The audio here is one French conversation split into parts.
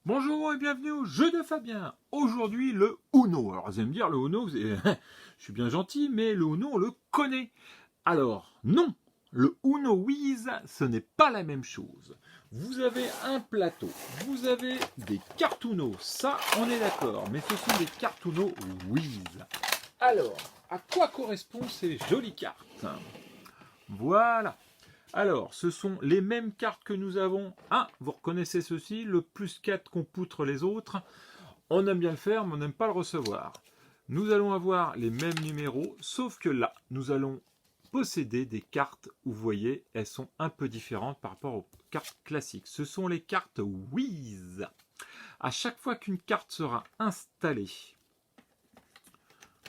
Bonjour et bienvenue au jeu de Fabien. Aujourd'hui le Uno. Alors vous allez me dire le Uno, je suis bien gentil, mais le Uno on le connaît. Alors non, le Uno Wiz ce n'est pas la même chose. Vous avez un plateau, vous avez des cartes Uno, ça on est d'accord, mais ce sont des cartes Uno Wiz. Alors, à quoi correspondent ces jolies cartes? Voilà. Alors, ce sont les mêmes cartes que nous avons. Ah, vous reconnaissez ceci, le plus 4 qu'on poutre les autres. On aime bien le faire, mais on n'aime pas le recevoir. Nous allons avoir les mêmes numéros, sauf que là, nous allons posséder des cartes où vous voyez, elles sont un peu différentes par rapport aux cartes classiques. Ce sont les cartes Wiz. À chaque fois qu'une carte sera installée,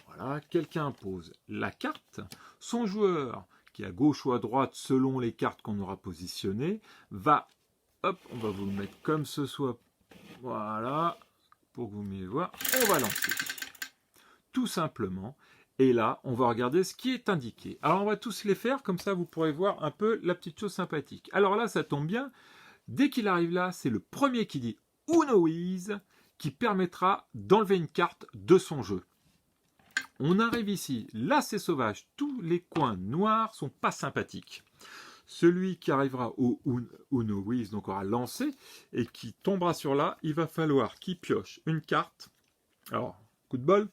voilà, quelqu'un pose la carte, son joueur qui est à gauche ou à droite selon les cartes qu'on aura positionnées, va, hop, on va vous le mettre comme ce soit, voilà, pour que vous m'ayez voir, on va lancer, tout simplement, et là, on va regarder ce qui est indiqué. Alors, on va tous les faire, comme ça, vous pourrez voir un peu la petite chose sympathique. Alors là, ça tombe bien, dès qu'il arrive là, c'est le premier qui dit Uno Wiz, qui permettra d'enlever une carte de son jeu. On arrive ici, là c'est sauvage, tous les coins noirs sont pas sympathiques. Celui qui arrivera au Uno Wiz, donc aura lancé, et qui tombera sur là, il va falloir qu'il pioche une carte, alors, coup de bol,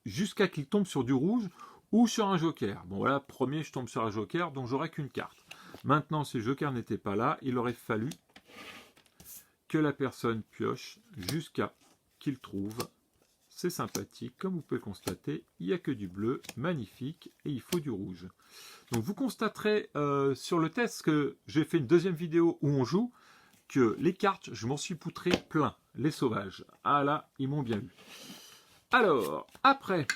jusqu'à qu'il tombe sur du rouge ou sur un joker. Bon voilà, premier je tombe sur un joker, donc j'aurai qu'une carte. Maintenant, si le joker n'était pas là, il aurait fallu que la personne pioche jusqu'à qu'il trouve. C'est sympathique, comme vous pouvez le constater, il n'y a que du bleu, magnifique, et il faut du rouge. Donc vous constaterez sur le test que j'ai fait une deuxième vidéo où on joue, que les cartes, je m'en suis poutré plein, les sauvages. Ah là, ils m'ont bien eu. Alors, après,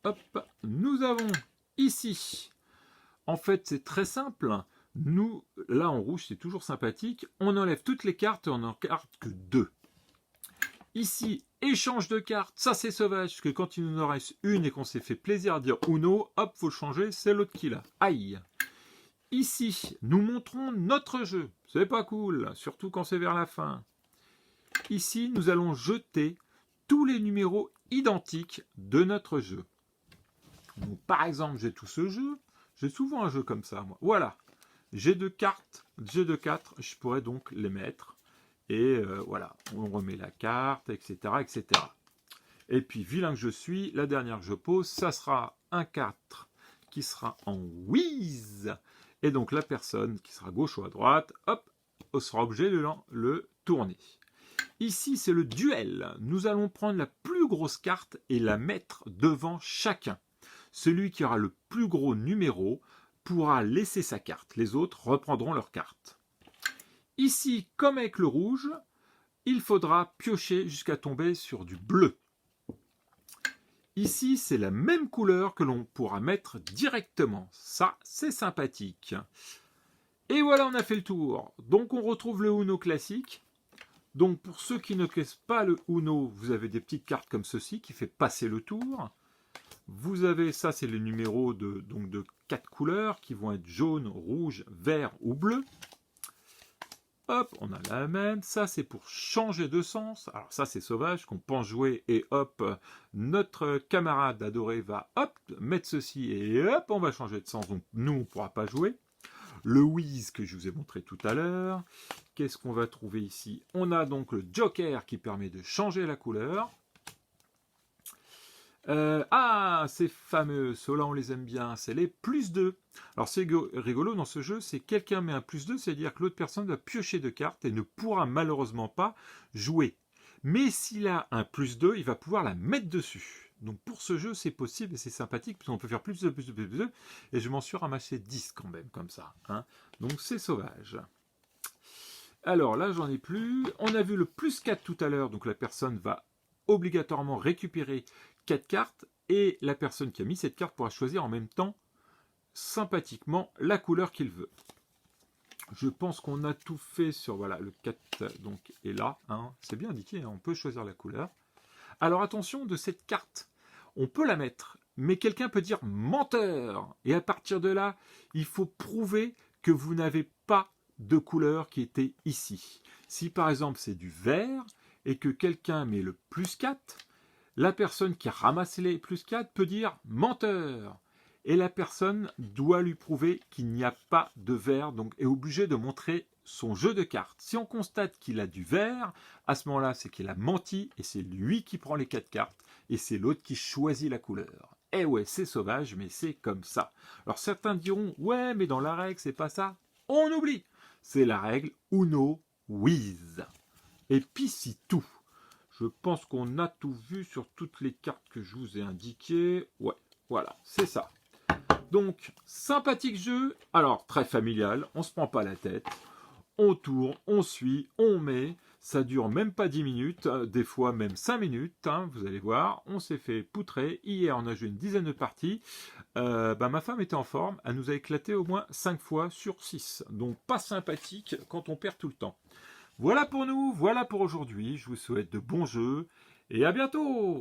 hop, nous avons ici, en fait c'est très simple, nous, là en rouge c'est toujours sympathique, on enlève toutes les cartes et on n'en garde que 2. Ici, échange de cartes, ça c'est sauvage, parce que quand il nous en reste une et qu'on s'est fait plaisir à dire Uno, hop, faut le changer, c'est l'autre qui l'a. Aïe. Ici, nous montrons notre jeu. C'est pas cool, surtout quand c'est vers la fin. Ici, nous allons jeter tous les numéros identiques de notre jeu. Donc, par exemple, j'ai tout ce jeu. J'ai souvent un jeu comme ça, moi. Voilà. J'ai 2 cartes, j'ai 2 4, je pourrais donc les mettre. Et voilà, on remet la carte, etc., etc. Et puis, vilain que je suis, la dernière que je pose, ça sera un 4 qui sera en Wiz. Et donc, la personne qui sera gauche ou à droite, hop, sera obligée de le tourner. Ici, c'est le duel. Nous allons prendre la plus grosse carte et la mettre devant chacun. Celui qui aura le plus gros numéro pourra laisser sa carte. Les autres reprendront leur carte. Ici, comme avec le rouge, il faudra piocher jusqu'à tomber sur du bleu. Ici, c'est la même couleur que l'on pourra mettre directement. Ça, c'est sympathique. Et voilà, on a fait le tour. Donc, on retrouve le Uno classique. Donc, pour ceux qui ne connaissent pas le Uno, vous avez des petites cartes comme ceci qui fait passer le tour. Vous avez, ça, c'est les numéros de 4 couleurs qui vont être jaune, rouge, vert ou bleu. Hop, on a la même. Ça, c'est pour changer de sens. Alors ça, c'est sauvage, qu'on pense jouer et hop, notre camarade adoré va hop, mettre ceci et hop, on va changer de sens. Donc nous, on ne pourra pas jouer. Le Wiz que je vous ai montré tout à l'heure. Qu'est-ce qu'on va trouver ici? On a donc le Joker qui permet de changer la couleur. Ces fameux, ceux-là on les aime bien, c'est les plus 2. Alors c'est rigolo dans ce jeu, c'est quelqu'un met un plus 2, c'est-à-dire que l'autre personne va piocher de cartes et ne pourra malheureusement pas jouer. Mais s'il a un plus 2, il va pouvoir la mettre dessus. Donc pour ce jeu, c'est possible et c'est sympathique, puisqu'on peut faire plus 2, plus 2, plus 2, et je m'en suis ramassé 10 quand même, comme ça. Hein. Donc c'est sauvage. Alors là, j'en ai plus. On a vu le plus 4 tout à l'heure, donc la personne va obligatoirement récupérer 4 cartes et la personne qui a mis cette carte pourra choisir en même temps sympathiquement la couleur qu'il veut. Je pense qu'on a tout fait sur voilà le 4 donc est là, hein, c'est bien indiqué, hein, on peut choisir la couleur. Alors attention de cette carte, on peut la mettre, mais quelqu'un peut dire menteur et à partir de là, il faut prouver que vous n'avez pas de couleurs qui étaient ici. Si par exemple c'est du vert et que quelqu'un met le plus 4, la personne qui a ramassé les plus 4 peut dire menteur. Et la personne doit lui prouver qu'il n'y a pas de vert, donc est obligé de montrer son jeu de cartes. Si on constate qu'il a du vert, à ce moment-là, c'est qu'il a menti et c'est lui qui prend les 4 cartes et c'est l'autre qui choisit la couleur. Eh ouais, c'est sauvage, mais c'est comme ça. Alors certains diront, ouais, mais dans la règle, c'est pas ça. On oublie. C'est la règle Uno With. Et puis c'est tout. Je pense qu'on a tout vu sur toutes les cartes que je vous ai indiquées. Ouais, voilà, c'est ça. Donc, sympathique jeu. Alors, très familial, on se prend pas la tête. On tourne, on suit, on met. Ça dure même pas 10 minutes, des fois même 5 minutes, hein, vous allez voir. On s'est fait poutrer. Hier, on a joué une dizaine de parties. Ma femme était en forme. Elle nous a éclaté au moins 5 fois sur 6. Donc, pas sympathique quand on perd tout le temps. Voilà pour nous, voilà pour aujourd'hui. Je vous souhaite de bons jeux et à bientôt!